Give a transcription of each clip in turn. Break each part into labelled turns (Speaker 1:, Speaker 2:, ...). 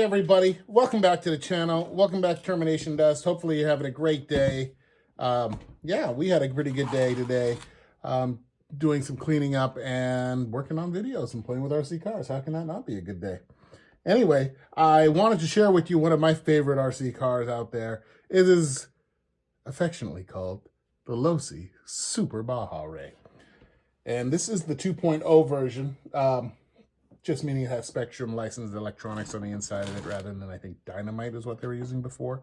Speaker 1: everybody, welcome back to the channel. Welcome back to Termination Dust. Hopefully you're having a great day. Yeah, we had a pretty good day today. Doing some cleaning up and working on videos and playing with RC cars. How can that not be a good day? Anyway, I wanted to share with you one of my favorite RC cars out there. It is affectionately called the Losi Super Baja Rey. And this is the 2.0 version. Just meaning it has Spektrum licensed electronics on the inside of it rather than, I think, dynamite is what they were using before.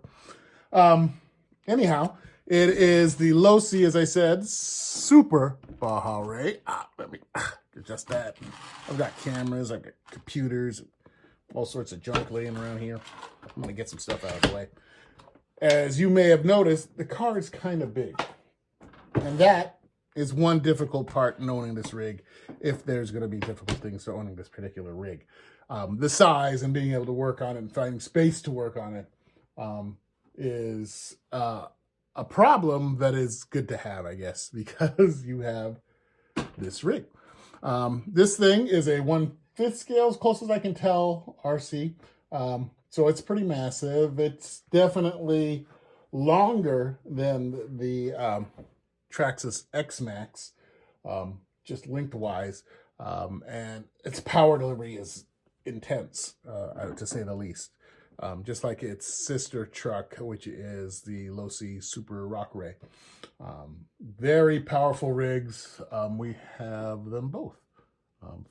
Speaker 1: Anyhow, it is the Losi, as I said, Super Baja Rey. Let me adjust that. I've got cameras, I've got computers, all sorts of junk laying around here. I'm going to get some stuff out of the way. As you may have noticed, the car is kind of big. And that is one difficult part in owning this rig, if there's going to be difficult things to owning this particular rig. The size and being able to work on it and finding space to work on it is a problem that is good to have, I guess, because you have this rig. This thing is a 1/5 scale, as close as I can tell, RC. So it's pretty massive. It's definitely longer than the Traxxas X-Maxx, just lengthwise, and its power delivery is intense, to say the least. Just like its sister truck, which is the Losi Super Baja Rey. Very powerful rigs. We have them both.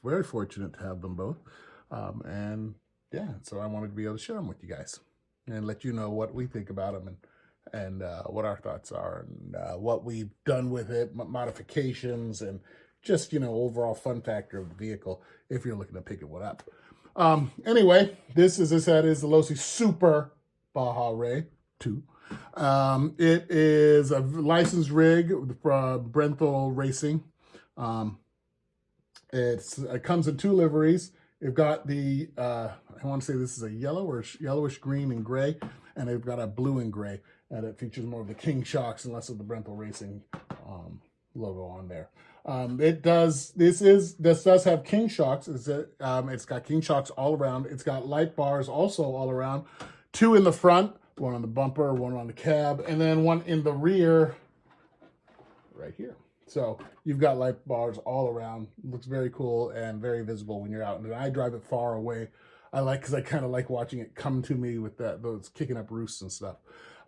Speaker 1: Very fortunate to have them both. And yeah, so I wanted to be able to share them with you guys and let you know what we think about them and what our thoughts are and what we've done with it, modifications, and just, you know, overall fun factor of the vehicle if you're looking to pick one up. Anyway, this, as I said, is the Losi Super Baja Rey 2. It is a licensed rig from Brenthal Racing. It comes in 2 liveries. You've got the, I want to say this is a yellowish green and gray, and they've got a blue and gray, and it features more of the King shocks and less of the Brenthal Racing logo on there. This does have King shocks. It's got King shocks all around. It's got light bars also all around. 2 in the front, 1 on the bumper, 1 on the cab, and then 1 in the rear right here. So you've got light bars all around. Looks very cool and very visible when you're out. And I drive it far away. Because I kind of like watching it come to me with those kicking up roosts and stuff.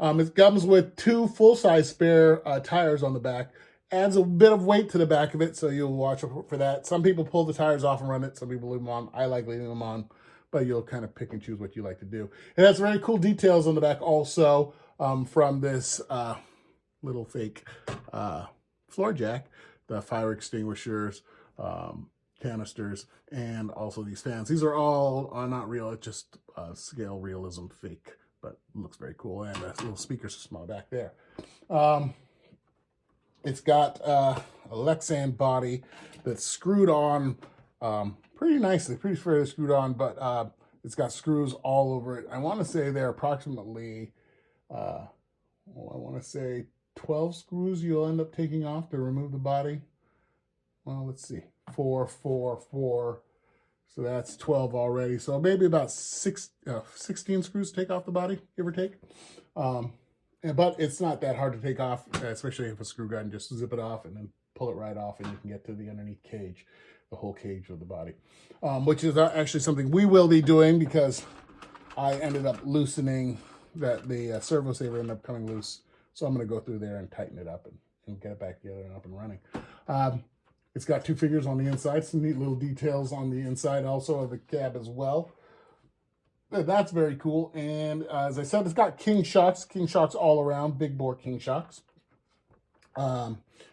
Speaker 1: It comes with 2 full-size spare tires on the back. Adds a bit of weight to the back of it, so you'll watch for that. Some people pull the tires off and run it. Some people leave them on. I like leaving them on, but you'll kind of pick and choose what you like to do. It has very cool details on the back also from this little fake floor jack, the fire extinguishers, canisters, and also these fans. These are all not real. It's just scale realism fake, but looks very cool. And a little speaker system on the back there. It's got a Lexan body that's screwed on pretty nicely, pretty fairly screwed on, but it's got screws all over it. I want to say they're approximately, I want to say 12 screws you'll end up taking off to remove the body. Well, let's see, 4, 4, 4. So that's 12 already. So maybe about 16 screws to take off the body, give or take. But it's not that hard to take off, especially if a screw gun, just zip it off and then pull it right off and you can get to the underneath cage, the whole cage of the body, which is actually something we will be doing because I ended up loosening the servo saver ended up coming loose. So I'm going to go through there and tighten it up and get it back together and up and running. It's got 2 figures on the inside, some neat little details on the inside also of the cab as well. That's very cool. And as I said, it's got King shocks all around, big bore King shocks.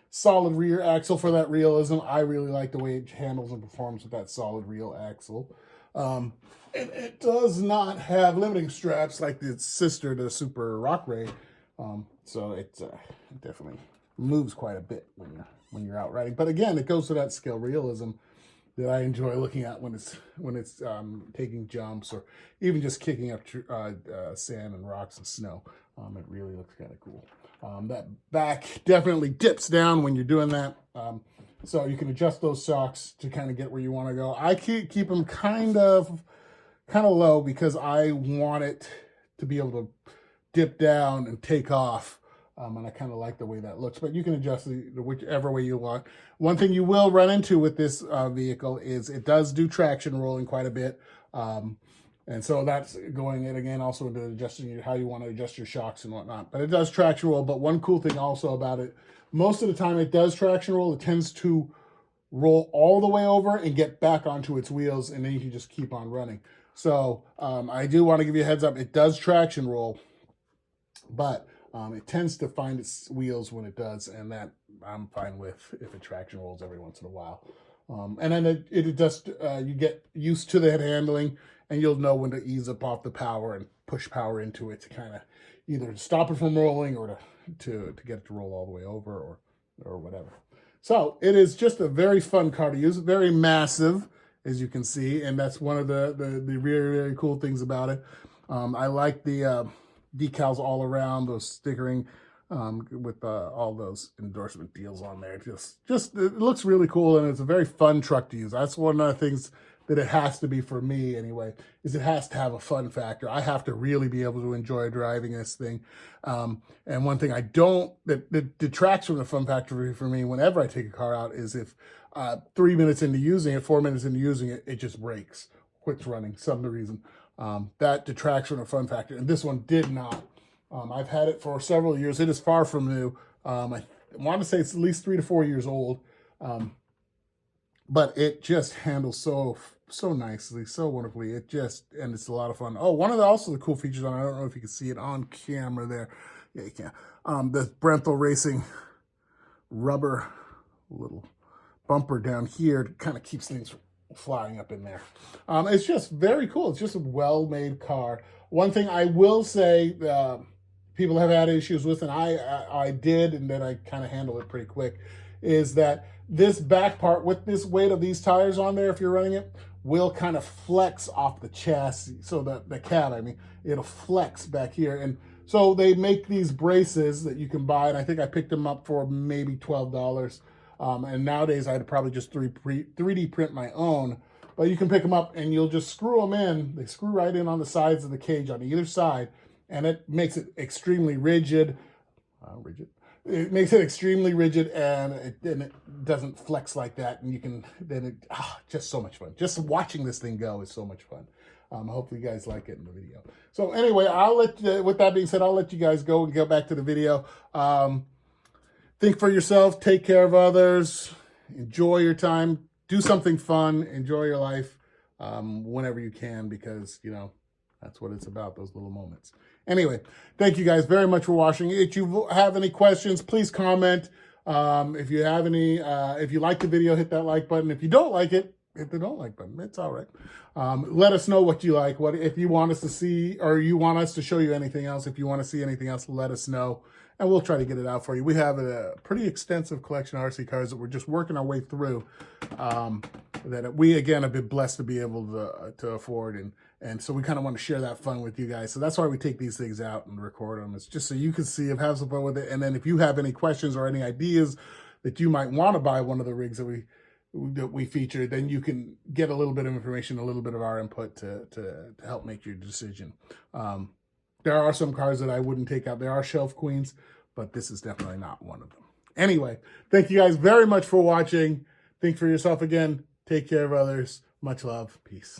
Speaker 1: Solid rear axle for that realism. I really like the way it handles and performs with that solid rear axle. And it does not have limiting straps like its sister, the Super Baja Rey. So it definitely moves quite a bit when you're out riding. But again, it goes to that scale realism that I enjoy looking at when it's taking jumps or even just kicking up sand and rocks and snow. It really looks kind of cool. That back definitely dips down when you're doing that. So you can adjust those shocks to kind of get where you want to go. I keep them kind of kind of low because I want it to be able to dip down and take off. And I kind of like the way that looks, but you can adjust it whichever way you want. One thing you will run into with this vehicle is it does do traction rolling quite a bit. And so that's going in again also into adjusting how you want to adjust your shocks and whatnot. But it does traction roll. But one cool thing also about it, most of the time it does traction roll. It tends to roll all the way over and get back onto its wheels, and then you can just keep on running. So I do want to give you a heads up. It does traction roll, but it tends to find its wheels when it does, and that I'm fine with if it traction rolls every once in a while. And then it just, you get used to that handling, and you'll know when to ease up off the power and push power into it to kind of either stop it from rolling or to get it to roll all the way over or whatever. So it is just a very fun car to use, very massive, as you can see, and that's one of the really, really cool things about it. I like the decals all around, those stickering with all those endorsement deals on there. Just it looks really cool, and it's a very fun truck to use. That's one of the things that it has to be for me anyway, is it has to have a fun factor. I have to really be able to enjoy driving this thing. And one thing that detracts from the fun factor for me whenever I take a car out is if 3 minutes into using it, 4 minutes into using it, it just breaks, quits running, some reason. That detracts from the fun factor, and this one did not. I've had it for several years. It is far from new. I want to say it's at least 3 to 4 years old, but it just handles so nicely, so wonderfully. And it's a lot of fun. Oh, one of the cool features on it, I don't know if you can see it on camera there. Yeah, you can. The Brenthel Racing rubber little bumper down here kind of keeps things flying up in there. It's just very cool. It's just a well-made car. One thing I will say, people have had issues with, and I did, and then I kind of handled it pretty quick, is that this back part with this weight of these tires on there, if you're running it, will kind of flex off the chassis. So the cab, I mean, it'll flex back here. And so they make these braces that you can buy, and I think I picked them up for maybe $12. And nowadays I'd probably just 3D print my own, but you can pick them up and you'll just screw them in. They screw right in on the sides of the cage on either side, and it makes it extremely rigid. It makes it extremely rigid, and it doesn't flex like that. And you can just so much fun. Just watching this thing go is so much fun. Hopefully you guys like it in the video. So anyway, with that being said, I'll let you guys go and get back to the video. Think for yourself, take care of others, enjoy your time, do something fun, enjoy your life whenever you can, because, that's what it's about, those little moments. Anyway, thank you guys very much for watching. If you have any questions, please comment. If you have any, if you like the video, hit that like button. If you don't like it, hit the don't like button. It's all right. Let us know what you like. If you want us to see, or you want us to show you anything else. If you want to see anything else, let us know, and we'll try to get it out for you. We have a pretty extensive collection of RC cars that we're just working our way through, that we, again, have been blessed to be able to afford, and so we kind of want to share that fun with you guys. So that's why we take these things out and record them. It's just so you can see them, have some fun with it. And then if you have any questions or any ideas that you might want to buy one of the rigs that we feature, then you can get a little bit of information, a little bit of our input to help make your decision. There are some cars that I wouldn't take out. There are shelf queens, but this is definitely not one of them. Anyway, thank you guys very much for watching. Think for yourself again. Take care of others. Much love. Peace.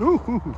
Speaker 1: Ooh.